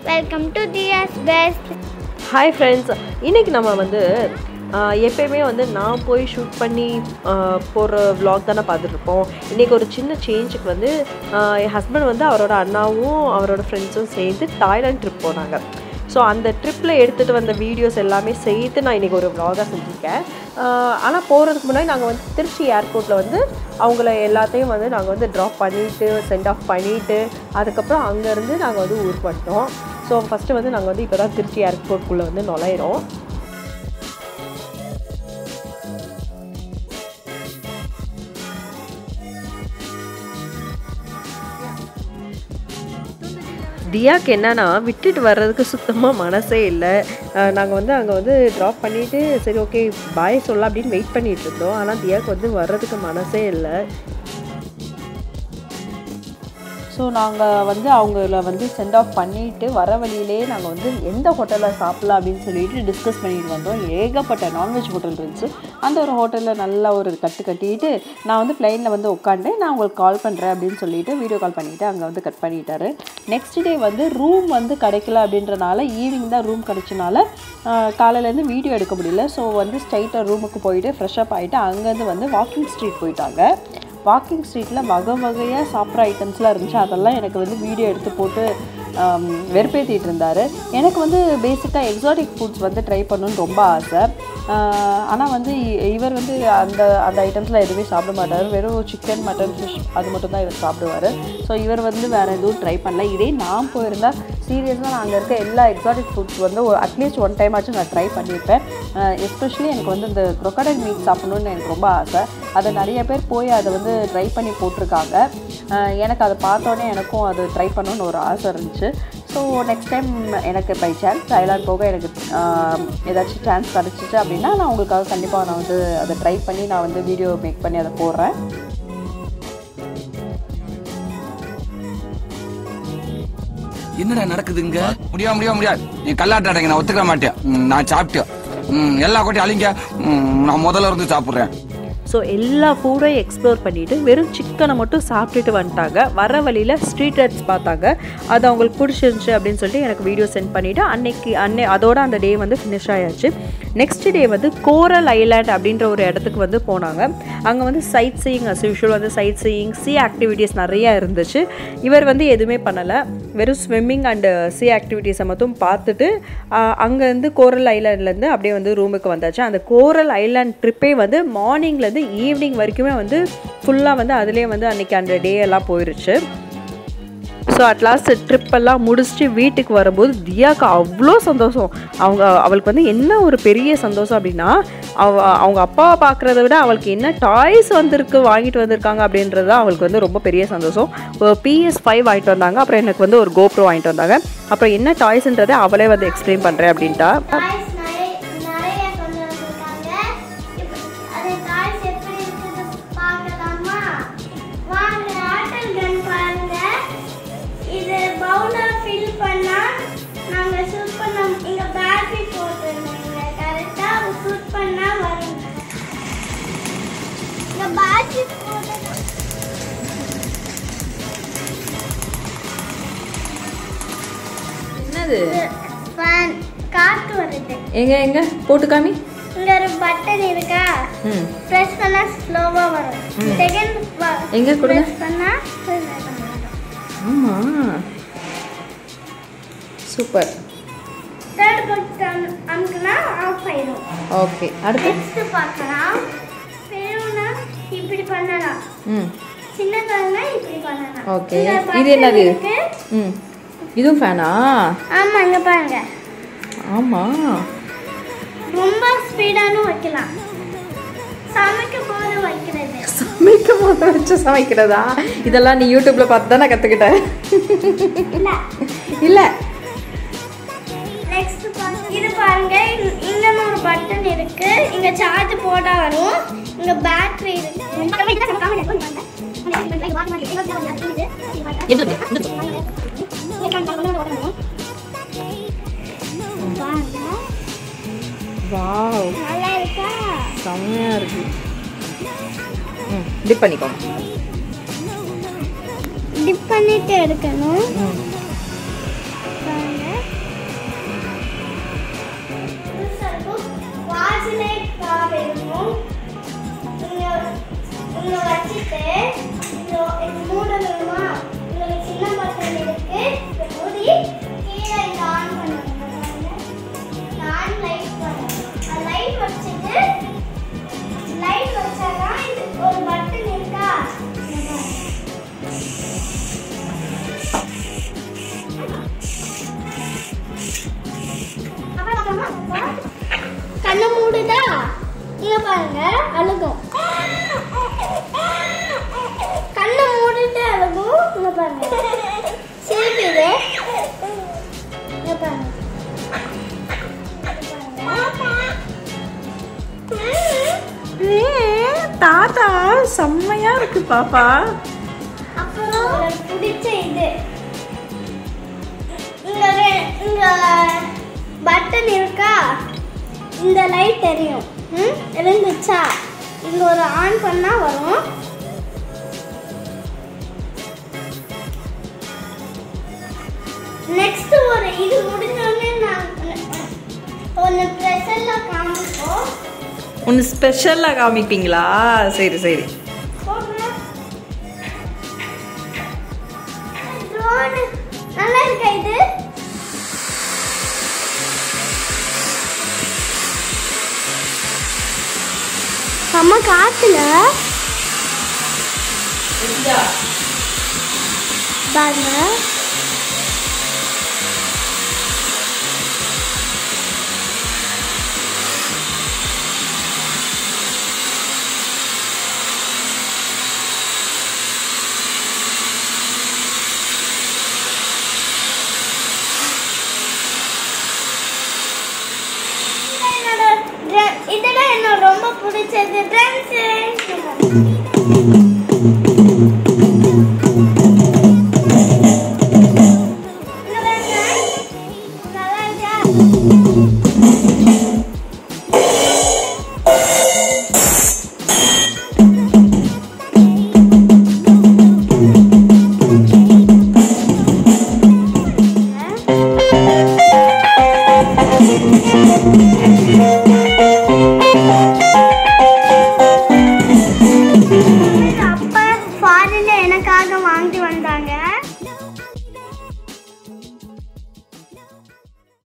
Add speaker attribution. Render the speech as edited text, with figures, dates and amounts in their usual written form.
Speaker 1: Welcome to Diya's Best.
Speaker 2: Hi friends, இன்னைக்கு நம்ம வந்து எப்பயுமே வந்து நான் போய் ஷூட் பண்ணி போகிற vlog தானே பார்த்துட்ருப்போம். இன்றைக்கி ஒரு சின்ன சேஞ்சுக்கு வந்து என் ஹஸ்பண்ட் வந்து அவரோட அண்ணாவும் அவரோட ஃப்ரெண்ட்ஸும் சேர்ந்து தாய்லாந்து ட்ரிப் போனாங்க. ஸோ அந்த ட்ரிப்பில் எடுத்துகிட்டு வந்த வீடியோஸ் எல்லாமே சேர்த்து நான் இன்றைக்கி ஒரு vlog-ஆக செஞ்சுருக்கேன். ஆனால் போகிறதுக்கு முன்னாடி நாங்கள் வந்து திருச்சி ஏர்போர்ட்டில் வந்து அவங்கள எல்லாத்தையும் வந்து நாங்கள் வந்து ட்ராப் பண்ணிவிட்டு சென்ட் ஆஃப் பண்ணிவிட்டு அதுக்கப்புறம் அங்கேருந்து நாங்கள் வந்து ஊருக்கு வந்துட்டோம். ஸோ ஃபஸ்ட்டு வந்து நாங்கள் வந்து இப்போ தான் திருச்சி ஏர்போர்ட்குள்ளே வந்து நுழையிறோம். தியாக்கு என்னன்னா விட்டுட்டு வர்றதுக்கு சுத்தமாக மனசே இல்லை. நாங்கள் வந்து அங்கே வந்து ட்ராப் பண்ணிவிட்டு சரி ஓகே பாய் சொல்லலாம் அப்படின்னு வெயிட் பண்ணிகிட்டு இருந்தோம். ஆனால் தியாக்கு வந்து வர்றதுக்கு மனசே இல்லை. ஸோ நாங்கள் வந்து அவங்கள வந்து சென்ட் ஆஃப் பண்ணிவிட்டு வர வழியிலே நாங்கள் வந்து எந்த ஹோட்டலில் சாப்பிட்லாம் அப்படின்னு சொல்லிட்டு டிஸ்கஸ் பண்ணிட்டு வந்தோம். ஏகப்பட்ட நான்வெஜ் ஹோட்டல் இருந்துச்சு. அந்த ஒரு ஹோட்டலில் நல்லா ஒரு கட்டிட்டு நான் வந்து ப்ளைனில் வந்து உட்காந்து நான் உங்களுக்கு கால் பண்ணுறேன் அப்படின்னு சொல்லிட்டு வீடியோ கால் பண்ணிவிட்டு அங்கே வந்து கட் பண்ணிட்டாரு. நெக்ஸ்ட் டே வந்து ரூம் வந்து கிடைக்கல அப்படின்றனால ஈவினிங் தான் ரூம் கிடைச்சனால காலையிலேருந்து வீடியோ எடுக்க முடியல. ஸோ வந்து ஸ்ட்ரைட்டாக ரூமுக்கு போயிட்டு ஃப்ரெஷ்அப் ஆகிட்டு அங்கேருந்து வந்து வாக்கிங் ஸ்ட்ரீட் போயிட்டாங்க. வாக்கிங் ஸ்ட்ரீட்டில் வகையாக சாப்பிட்ற ஐட்டம்ஸ்லாம் இருந்துச்சு. அதெல்லாம் எனக்கு வந்து வீடியோ எடுத்து போட்டு வெறுப்பேற்றிட்டு இருந்தார். எனக்கு வந்து பேசிக்காக எக்ஸாட்டிக் ஃபுட்ஸ் வந்து ட்ரை பண்ணணுன்னு ரொம்ப ஆசை. ஆனால் வந்து இவர் வந்து அந்த ஐட்டம்ஸ்லாம் எதுவுமே சாப்பிட மாட்டார். வெறும் சிக்கன் மட்டன் ஃபிஷ் அது மட்டும் தான் இவர் சாப்பிடுவார். ஸோ இவர் வந்து வேறு எதுவும் ட்ரை பண்ணல. இதே நான் போயிருந்தால் சீரியஸாக நான் அங்கே இருக்க எல்லா எக்ஸாட்டிக் ஃபுட்ஸ் வந்து அட்லீஸ்ட் ஒன் டைம் ஆச்சும் நான் ட்ரை பண்ணியிருப்பேன். எஸ்பெஷலி எனக்கு வந்து இந்த crocodile மீட் சாப்பிட்ணுன்னு எனக்கு ரொம்ப ஆசை. அதை நிறைய பேர் போய் அதை வந்து ட்ரை பண்ணி போட்டிருக்காங்க. எனக்கு அதை பார்த்தோன்னே எனக்கும் அது ட்ரை பண்ணணுன்னு ஒரு ஆசை இருந்துச்சு. ஸோ நெக்ஸ்ட் டைம் எனக்கு பை சான்ஸ் தாய்லாந்து போக எனக்கு ஏதாச்சும் சான்ஸ் கிடச்சிச்சு அப்படின்னா நான் உங்களுக்காக கண்டிப்பாக நான் வந்து அதை ட்ரை பண்ணி நான் வந்து வீடியோ மேக் பண்ணி அதை போடுறேன்.
Speaker 3: என்னடா நடக்குதுங்க? முடியாது நீ கல்லாட்டாடங்க, நான் ஒத்துக்க மாட்டேன். நான் சாப்பிட்டேன் எல்லா கோட்டையும் அழிங்க, நான் முதல்ல இருந்து சாப்பிட்றேன்.
Speaker 2: ஸோ எல்லா ஃபுட்டையும் எக்ஸ்ப்ளோர் பண்ணிவிட்டு வெறும் சிக்கனை மட்டும் சாப்பிட்டுட்டு வந்துட்டாங்க. வர வழியில் ஸ்ட்ரீட் ரைட்ஸ் பார்த்தாங்க. அது அவங்களுக்கு பிடிச்சிருந்துச்சு அப்படின்னு சொல்லிட்டு எனக்கு வீடியோ சென்ட் பண்ணிவிட்டு அதோட அந்த டே வந்து ஃபினிஷ் ஆயாச்சு. நெக்ஸ்ட் டே வந்து கோரல் ஐலாண்ட் அப்படின்ற ஒரு இடத்துக்கு வந்து போனாங்க. அங்கே வந்து சைட் சீயிங் அஸ் யூஷுவல் வந்து சைட் சீயிங் சி ஆக்டிவிட்டீஸ் நிறையா இருந்துச்சு. இவர் வந்து எதுவுமே பண்ணலை. வெறும் ஸ்விம்மிங் அண்டு சி ஆக்டிவிட்டீஸை மட்டும் பார்த்துட்டு அங்கேருந்து கோரல் ஐலாண்ட்லேருந்து அப்படியே வந்து ரூமுக்கு வந்தாச்சு. அந்த கோரல் ஐலாண்ட் ட்ரிப்பே வந்து மார்னிங்லேருந்து ஈவினிங் வரைக்குமே வந்து ஃபுல்லாக வந்து அதுலேயே வந்து அன்றைக்கி அந்த டே எல்லாம் போயிடுச்சு. ஸோ அட்லாஸ்ட் ட்ரிப்பெல்லாம் முடிச்சுட்டு வீட்டுக்கு வரும்போது தியாவுக்கு அவ்வளோ சந்தோஷம். அவளுக்கு வந்து என்ன ஒரு பெரிய சந்தோஷம் அப்படின்னா அவங்க அப்பாவை பார்க்குறத விட அவளுக்கு என்ன டாய்ஸ் வாங்கிட்டு வந்திருக்காங்க அப்படின்றது தான் அவளுக்கு வந்து ரொம்ப பெரிய சந்தோஷம். PS5 வாங்கிட்டு வந்தாங்க. அப்புறம் எனக்கு வந்து ஒரு GoPro வாங்கிட்டு வந்தாங்க. அப்புறம் என்ன டாய்ஸ்ன்றதை அவளே வந்து எக்ஸ்பிளைன் பண்ணுறேன் அப்படின்ட்டா. என்னது
Speaker 1: காத்து வருது?
Speaker 2: எங்க போட்டு காமி.
Speaker 1: இங்க ஒரு பட்டன் இருக்கா, பிரஸ் பண்ணா ஸ்லோவா வரும். செகண்ட்
Speaker 2: எங்க கொடுங்க
Speaker 1: பிரஸ் பண்ணா
Speaker 2: ஆமா சூப்பர்.
Speaker 1: தேர்ட் பட்டன் அமுக்குனா ஆஃப் ஆயிடும்.
Speaker 2: ஓகே அடுத்து
Speaker 1: நெக்ஸ்ட் பார்க்கலாம். பெருனா இப்படி பண்ணலாம், சின்னதானா இப்படி பண்ணலாம்.
Speaker 2: ஓகே இது என்னது? இதுவும் ஃபேனா?
Speaker 1: ஆமா இங்க பாருங்க.
Speaker 2: ஆமா
Speaker 1: ரொம்ப ஸ்பீடானும் வைக்கலாம். சமைக்கும் போது
Speaker 2: வச்சு சமைக்கிறதா? இதெல்லாம் நீ யூடியூப்ல பார்த்து தான் நான் கத்துக்கிட்டேன். இல்ல
Speaker 1: நெக்ஸ்ட் இது பாருங்க. இங்க ஒரு பட்டன் இருக்கு. இங்க சார்ஜ் போட்டா வரும். இங்க பேட்டரி இருக்கு.
Speaker 2: வாவ்
Speaker 1: நல்லா இருக்கா?
Speaker 2: செமையா இருக்கு. டிப் பண்ணிக்கோங்க.
Speaker 1: டிப் பண்ணிட்டு எடுக்கணும். லார்ஜ் லைட் கார் இருக்கும். இங்க வச்சிட்டு இது மூடணுமா? இங்க சின்ன பட்டன் இருக்கு. இத மூடி கீழே இத ஆன் பண்ணுங்க. ஆன் லைட் பண்ணுங்க. லைட் வச்சிட்டு லைட் வச்சாதான் இது ஒரு பட்டன் இருக்கா? கண்ணு மூடுதா? இங்க பாருங்க அழுகும். கண்ணு மூடிட்டு அழுகும். இங்க பாருங்க சிரிக்குது. இங்க பாருங்க.
Speaker 2: தாத்தா செம்மையா இருக்கு பாப்பா.
Speaker 1: அப்புறம் பிடிச்ச இது இங்க பட்டன் இருக்கா? இந்த லைட் தெரியும். இருந்துச்சா? இங்க ஒரு ஆன் பண்ணா வரும். நெக்ஸ்ட் ஒரு இது முடிஞ்சோடனே நான் ஒன்னு ஸ்பெஷலா காமிப்போம்.
Speaker 2: ஒன்று ஸ்பெஷலாக காமிப்பீங்களா? சரி சரி.
Speaker 1: நல்லா இருக்கா இது? அம்மா காத்துல பாருங்க. இதெல்லாம் என்ன ரொம்ப பிடிச்சது ட்ரெண்ட்ஸ். நல்லா இருக்கா?